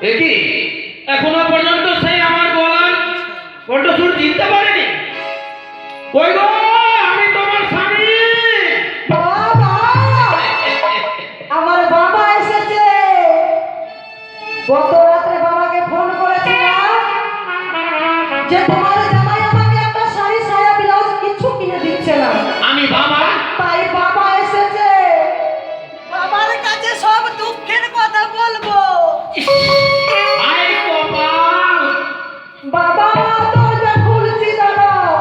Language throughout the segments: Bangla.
কি এখনো পর্যন্ত সেই আমার গলার কণ্ঠস্বর চিনতে পারেনি? কই গো, আমি তোমার স্বামী। বাবা, আমার বাবা এসেছে। গত রাত্রে বাবাকে ফোন করেছিলাম যে তোমার জামাই আমাকে একটা শাড়ি সায়া ব্লাউজ কিছু কিনে দিচ্ছে না। আমি বাবা? তাই বাবা এসেছে। বাবার কাছে সব দুঃখের কথা বলবো। আয় কপাল। বাবা, দরজা খুলছি, দাঁড়াও।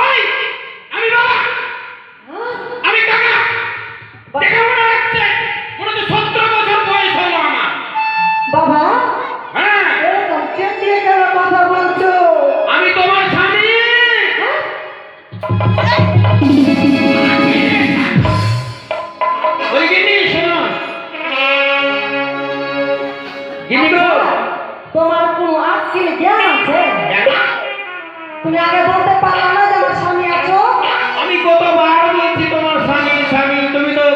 আয়, আমি বাবা। আমি কাকা। দেখে মনে হচ্ছে মনে হচ্ছে 17 বছর বয়স হলো আমার। বাবা, হ্যাঁ, এরকম চেঁচিয়ে কেন কথা বলছো? আমি তোমার স্বামী। ওই গিনি, শোনো গিনি গো, তোমার কোনো আক্কেল জ্ঞান আছে? তুমি আগে বলতে পারলা না যে আমার স্বামী আছো? আমি কতবার বলছি তোমার স্বামী স্বামী, তুমি তো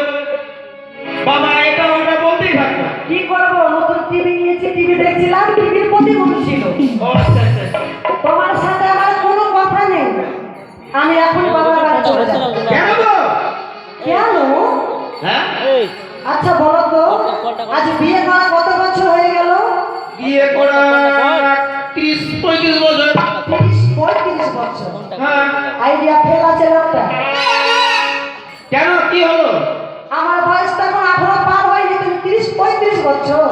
বাবা এটা ওটা বলতেই থাকছো। কি করবো, নতুন টিভি নিয়েছি, টিভি দেখছিলাম, টিভির প্রতিবন্ধ ছিল। ও আচ্ছা আচ্ছা আচ্ছা। তোমার সাথে আমার কোনো কথা নেই। আমি এখন বাবার বাড়ি চলে যাবো। কেন গো? কেন? হ্যাঁ, আচ্ছা বলো তো, আজ বিয়ে করা কত বছর হয়ে গেল? বিয়ে করা 30-35 বছর। 30-35 বছর। হ্যাঁ, আইডিয়া ফেল আছে লোকটা। কেন, কি হলো? আমার বয়স তো এখন 18 পার হয়নি, তুমি 30-35 বছর।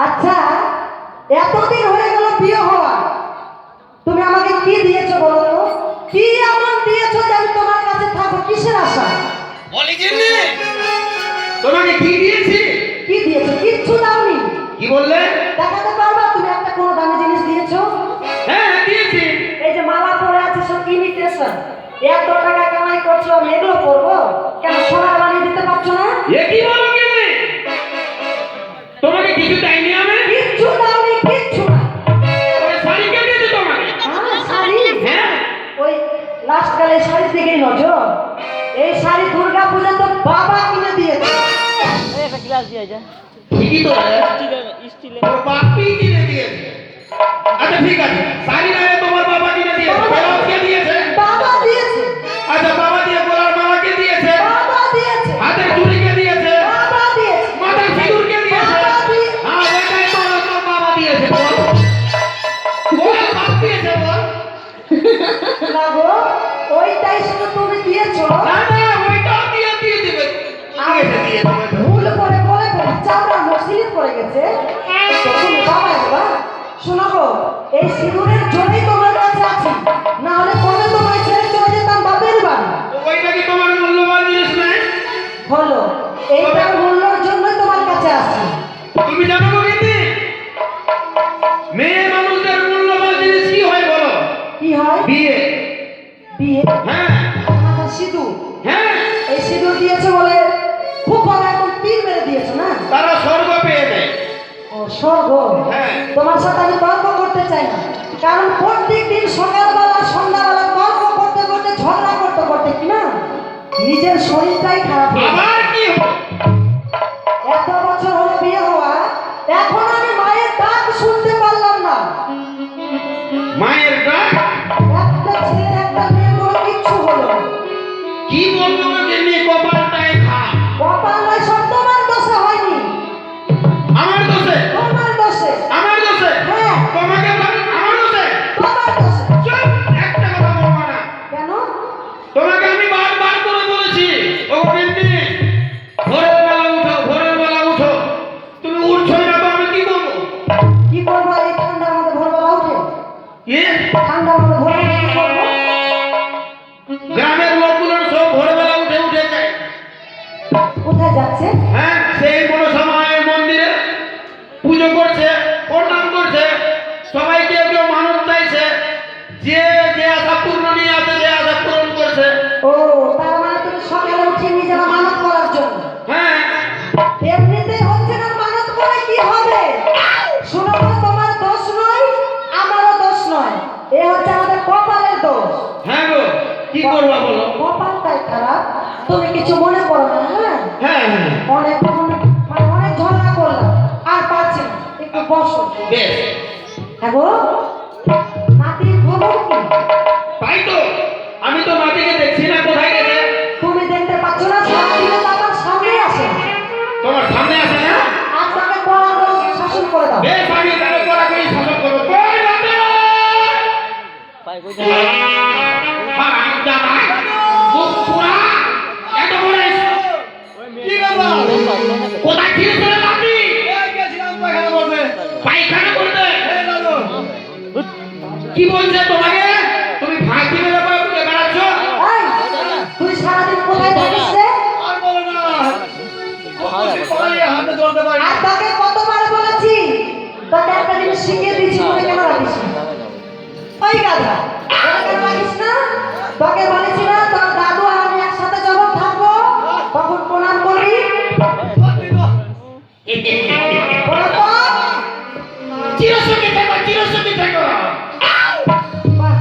আচ্ছা, এতদিন হয়ে গেল বিয়ে হওয়া, তুমি আমাকে কি দিয়েছো বলো তো? কি এমন দিয়েছো যে আমি তোমার কাছে থাকবো? কিসের আশা? বলি গিন্নি, তোমাকে কি দিয়েছি? কি দিয়েছো? কিচ্ছু দাওনি। কি বললে? দেখাতে পারবা তুমি একটা কোনো দামি জিনিস দিয়েছো? হ্যাঁ দিয়েছি। এই যে মালা পরে আছে সব ইমিটেশন। 1-2 টাকা কামাই করছো, আমি এগুলো পরবো? কেন সোনার বানিয়ে দিতে পারছো না? এ কি বলো গিন্নি? তোমাকে কিছু দেয়নি আমি? কিচ্ছু দাওনি, কিচ্ছু না। ওই শাড়ি কে দিয়েছে তোমাকে? শাড়ি? হ্যাঁ, ওই লাস্ট কালে শাড়ির দিকেই নজর। এই শাড়ি দুর্গা পূজা তো বাবা কিনে দিয়েছে। একটা গ্লাস দিয়ে যা ঠিকই তো রে। স্টিলের তোর বাপই কিনে দিয়েছে। আচ্ছা ঠিক আছে, শাড়ি না তোমার বাবা কিনে দিয়েছে। ব্লাউজ কে দিয়েছে? বাবা দিয়েছে। আচ্ছা, বাবা দিয়ে গলার মালা কে দিয়েছে? বাবা দিয়েছে। হাতের চুড়ি কে দিয়েছে? বাবা দিয়েছে। মাথার সিঁদুর কে দিয়েছে? বাবা দিয়েছে। হ্যাঁ, ওইটাই তোর বাবা দিয়েছে। বল বল, বাপ দিয়েছে বল। না গো, ওইটাই শুধু তুমি দিয়েছো। না না, ওইটাও দিয়ে দিবে। দিয়েছে। ভুল করে বলে চামড়া মুখ স্লিপ করে গেছে। তো তুমি বাবা একবার শোনো গো, এই সিঁদুরের জন্যই তোমার কাছে আছি, না হলে কবে তোমায় ছেড়ে চলে যেতাম বাপের বাড়ি। ওইটা কি তোমার মূল্যবান জিনিস নাই? হলো, এইটার মূল্যর জন্যই তোমার কাছে আসছি। তুমি জানো গো গিন্নি, মেয়ে মানুষদের মূল্যবান জিনিস কি হয় বলো? কি হয়? বিয়ে। বিয়ে? হ্যাঁ মাথার সিঁদুর। হ্যাঁ, এই সিঁদুর দিয়েছো বলে খুব ভালো একদম তীর মেরে দিয়েছো না? তারা স্বর্গ পেয়ে দেয়। ও স্বর্গ? হ্যাঁ। তোমার সাথে আমি তর্ক করতে চাই না, কারণ প্রত্যেক দিন সকালবেলা সন্ধ্যাবেলা তর্ক করতে করতে ঝগড়া করতে করতে কি না নিজের শরীরটাই খারাপ হয়ে যায়। আবার কি হলো? এত বছর হলো বিয়ে হওয়া, এখন আমি মায়ের ডাক শুনতে পারলাম না। মায়ের ডাক? একটা ছেলে একটা মেয়ে কোনো কিচ্ছু হলো না। কি বলবো গো গিন্নি, কপালটাই খারাপ। কপাল নয়, সব তোমার দোষে হয়নি। আমার দোষে? তোমার দোষে। আমার দোষে? হ্যাঁ, তোমাকে আমার দোষে? তোমার দোষে। চুপ, একটা কথা বলবো না। কেন? তোমাকে আমি বারবার করে বলেছি, ও গিন্নি, ভোরের বেলা উঠো, ভোরের বেলা উঠো। তুমি উঠছোই না, তো আমি কি করবো? কি করবো এই ঠান্ডার মধ্যে ভোরবেলা উঠে? কি? ঠান্ডার মধ্যে ভোরবেলা কি করবো? গ্রামের লোকগুলো সব ভোরবেলা উঠে উঠে যায়। কোথায় যাচ্ছে? হ্যাঁ, সেই কোনো সময় মন্দিরে পুজো করছে, প্রণাম করছে, সবাই কেউ কেউ মানত চাইছে, যে যে আশা পূর্ণ নিয়ে আছে, যে আশা পূরণ করছে। ও, তার মানে তুমি সকালে উঠে নিজেরা মানত করার জন্য? হ্যাঁ, এমনিতেই হচ্ছে না, মানত করে কি হবে? শোনো তো, তোমার দোষ নয়, আমারও দোষ নয়, এ হচ্ছে আমাদের কপালের দোষ। হ্যাঁ গো, কি করবা বলো? কপালটাই খারাপ। তুমি কি কিছু মনে করো না, হ্যাঁ? হ্যাঁ হ্যাঁ অনেক মানে অনেক ঝগড়া করলাম, আর পারছি না, একটু বসো। বেশ হ্যাঁ গো, নাতির খবর কি? তাই তো আমি তো নাতিকে দেখছি না, কোথায় গেছে? তুমি দেখতে পাচ্ছ না? সারাদিনে তো আমার সামনে আসে। তোমার সামনে আসে না? আজ তাকে কড়া করে শাসন করে দাও। বেশ আমি তাহলে কড়াকড়ি শাসন করবো। কই নাতি? পাই কই হারাম জাদা, মুখ পুরা, এত বড় কি ব্যাপার? কোথায় ছিল তোর নাতি? পায়খানা করতে। কি বলছে তোমাকে? তুমি ফাঁকি মেরে বেড়াচ্ছ? এই, তুই সারাদিন কোথায় থাকিস রে? আর তাকে কতবার বলেছি, তাকে একটা জিনিস শিখিয়ে দিয়েছি, মনে কেন রাখিস না? ওই গাধা, মনে কেন রাখিস না? তোকে বলেছি না, তোর দাদু আর আমি একসাথে যখন থাকবো তখন প্রণাম করবি। প্রণাম কর। চিরসুখী থেকো, চিরসুখী থেকো। বাহ,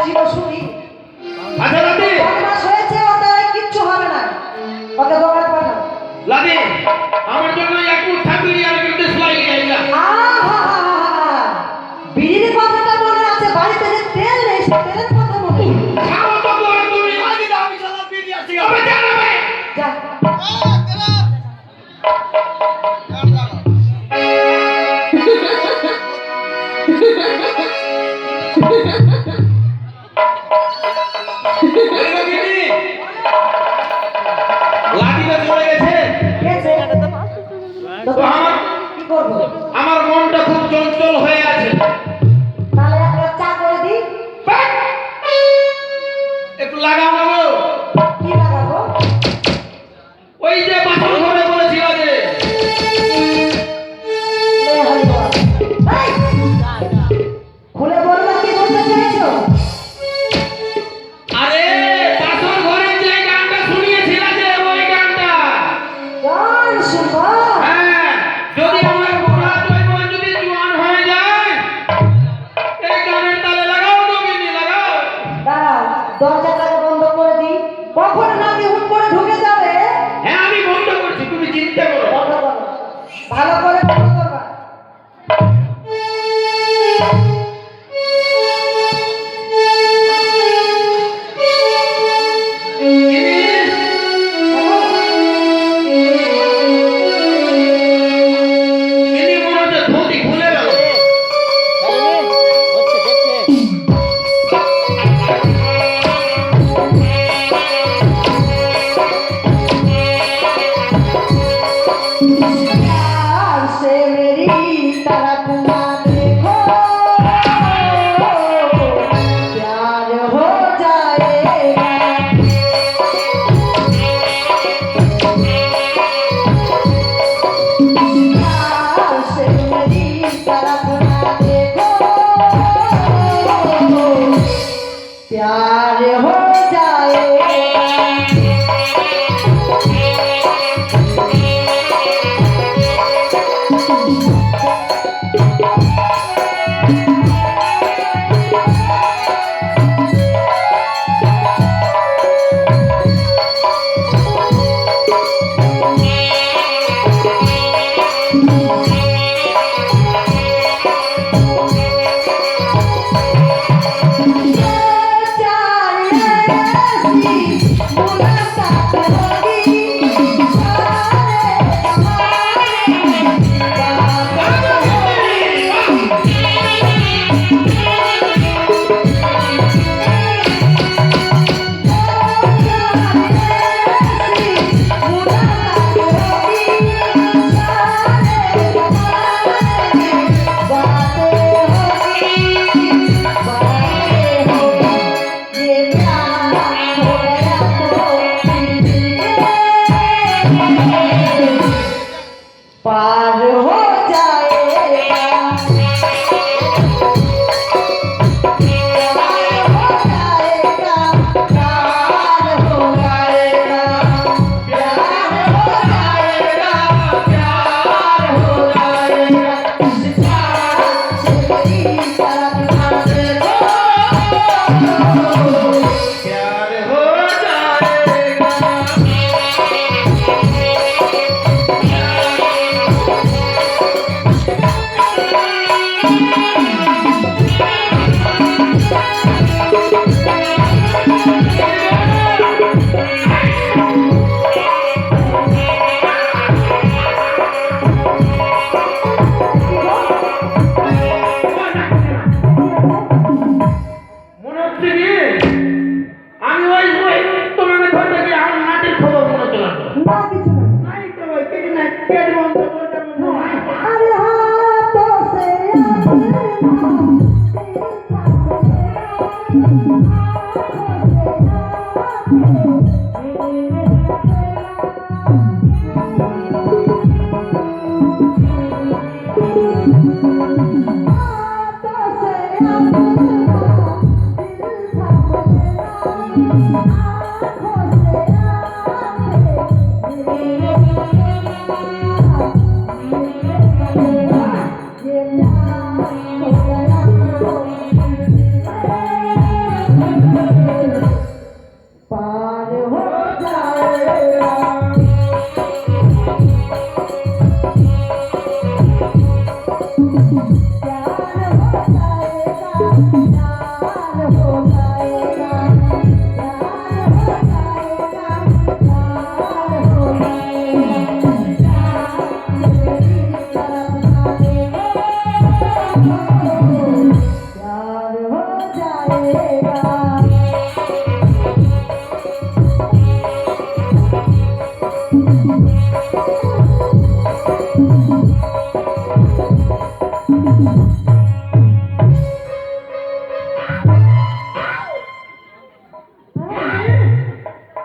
চিরসুখী। আচ্ছা লাদি, বদমাস হয়েছে, ওতে আর কিচ্ছু হবে না, ওকে দোকানে পাঠাও। লাদি, আমার জন্য এক মুঠা বিরিয়ানি কিনতে সেলাই যাইলা। আহা! বিড়ির কথাটা মনে আছে, বাড়িতে যে তেল নেই সে তেলের কথা মনে নেই। খাও তো বড় তুমি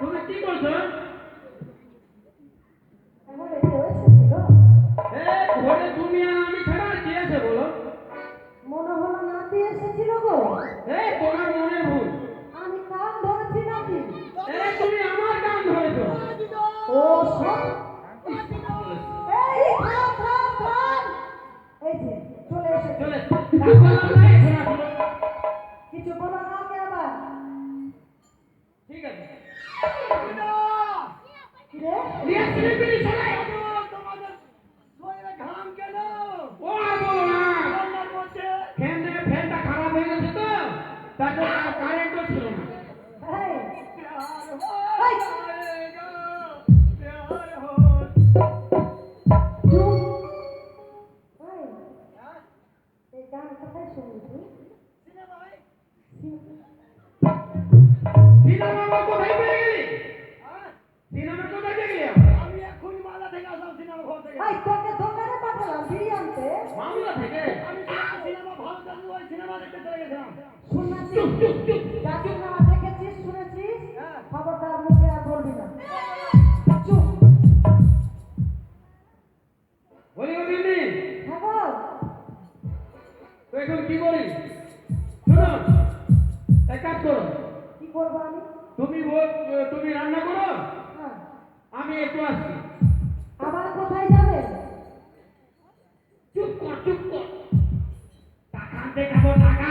তুমি কি বলছো? ঘরে তুমি আর আমি ছাড়া আর কে আছে বলো? মনে হলো নাতি এসেছিল গো। তোমার মনের ভুল। আমি কান ধরেছি নাতি। তুমি আমার কান ধরেছো। ও সব এই থাম থাম থাম। এই যে চলে এসেছে। চলে বললাম না এখন আসো। কিছু বলো না কে আবার? ঠিক আছে। কি রে? রিয়া সিলিপিনি চলে। তোমাদের শরীরে ঘাম কেন? ও আর বলো না। রান্নার মধ্যে ফ্যানটা খারাপ হয়ে গেছে তো। তাতে কারেন্টও ছিল না। এই এই চুপ। এই গান কোথায় শুনলি তুই? সিনেমা কোথায় পেয়ে গেলি? সিনেমা কোথায় দেখলি? আমি এক্ষুনি মালা থেকে আসলাম সিনেমা ঘর থেকে। এই তোকে দোকানে পাঠালাম বিড়ি আনতে। মামলা থেকে? আমি সিনেমা ভালো চালু ওই সিনেমা দেখতে চলে গেছিলাম। শুননাছি যা সিনেমা দেখেছিস শুনেছিস খবরদার মুখে আর বলবি না। চুপ। বলি ও দিদি, হ্যাঁ বল। তো এখন কি করিস? শোনো, এক কাজ করো। কি করবো আমি? তুমি রান্না করো, হ্যাঁ। আমি একটু আসছি। আবার কোথায় যাবে? চুপ কর। টাকা আনতে যাবো, টাকা।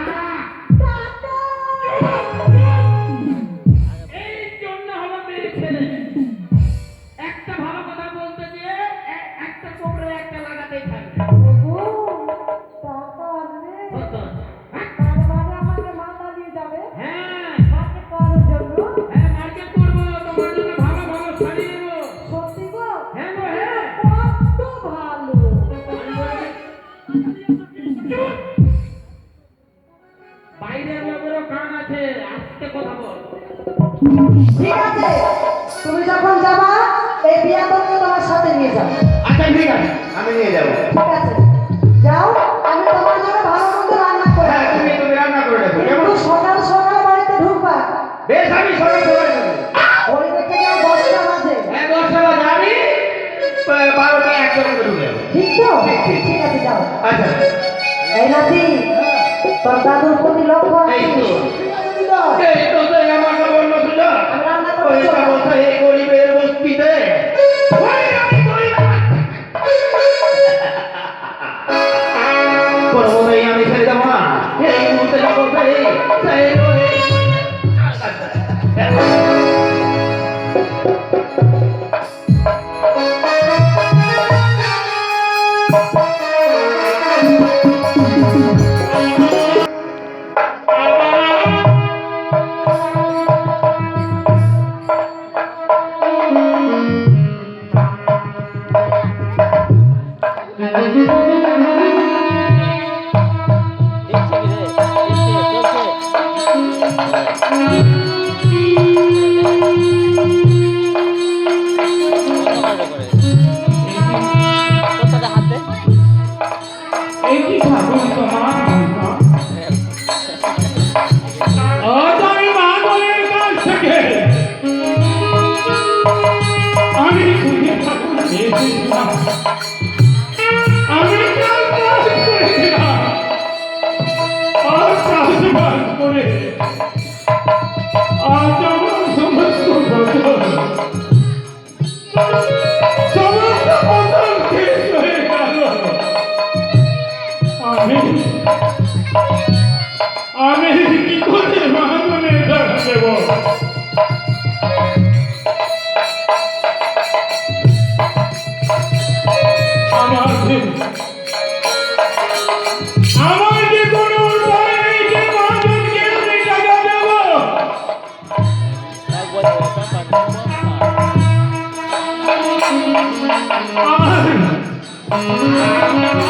এই জন্য হলো মেয়ে ছেলে। একটা ভালো কথা বলতে গিয়ে একটা কোমরে একটা লাগাতেই থাকবে। ও, টাকা আনবে? হ্যাঁ? তার মানে আমাকে মালদা নিয়ে যাবে হ্যাঁ, মার্কেট করার জন্য? মার্কেট করবো, তোমার জন্য ভালো ভালো শাড়ি নেবো। সত্যি গো? হ্যাঁ গো, হ্যাঁ। কত ভালো। বাইরের লোকেরও কান আছে, আস্তে কথা বল। ঠিক আছে, তুমি যখন যাবা এই বিয়াদবকে তোমার সাথে নিয়ে যাও। আচ্ছা ঠিক আছে, আমি নিয়ে যাবো। ঠিক আছে, যাও। আমি তোমার জন্য ভালো মন্দ রান্না করে হ্যাঁ, তুমি রান্না করে দেবো। কিন্তু সকাল সকাল বাড়িতে ঢুকবা। বেশ, আমি সবাই দেবো। ওই দেখে যাও 10টা বাজে। হ্যাঁ, 10টা বাজে আমি 12টা 1টা করে ঢুকে যাবো। ঠিক তো? ঠিক। ঠিক আছে, যাও। আচ্ছা, এই নাতি, তোর দাদুর প্রতি লক্ষ্য এই রাখিস। তো এই তো সেই আমার বলল সুযোগ। আমি রান্না করে ওই চলে কথা এই গরিবের বস্তিতে ওই আমি গরিব কোনোমতেই আমি ছেড়ে যাবো না। এই মুহূর্তে যাবো সেই দেখছি কি রে? কোথাটা হাত দে? এই কি ঠাকুর তোমার আজ আমি মাগলের কাছ থেকে আমি খুঁজে ঠাকুর পেয়েছিলাম। আমি চাষবাস করেছিলাম, আর চাষবাস করে আজ আমার সমস্ত ফসল শেষ হয়ে গেল। আমি কি করে মাগলের টাকা দেব?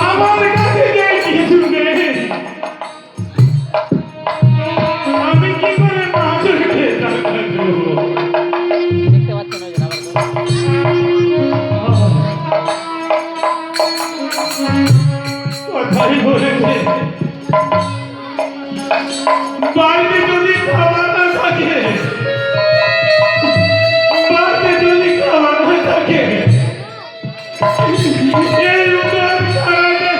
আমার কাছে যে কিছু নেই, আমি কি করে মাছকে টাকা দেবো? দেখতে পাচ্ছেন ওই যে আবার কথাই বলেছে, বাড়িতে যদি খাবার না থাকে, বাড়িতে যদি খাবার না থাকে, এই উদার খারাটা,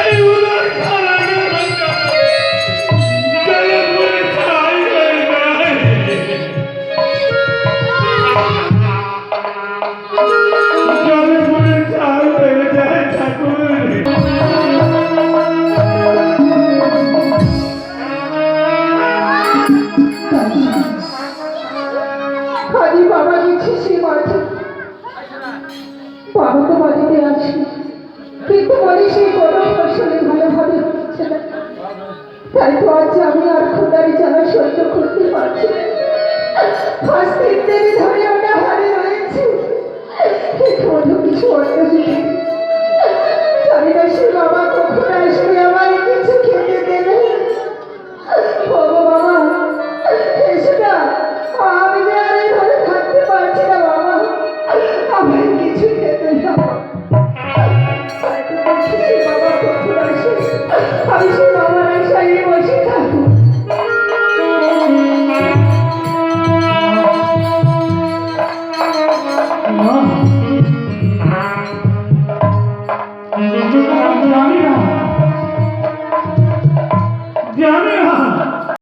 এই উদার খারাটা জলে পড়ে ছাই হয়ে যায়। জলে পড়ে ছাই হয়ে যায় ঠাকুর। আজ বাবা গেছে সে মাঠে, বাবা তো বাড়িতে আছে, কিন্তু বাড়ি সেই কোনো ফসলে ভালোভাবে হচ্ছে না। তাই তো আজ আমি আর খোদারি জ্বালা সহ্য করতে পারছি না। আজ 3 দিন ধরে ওটা হারে রয়েছে, একটু কিছু অন্য দিকে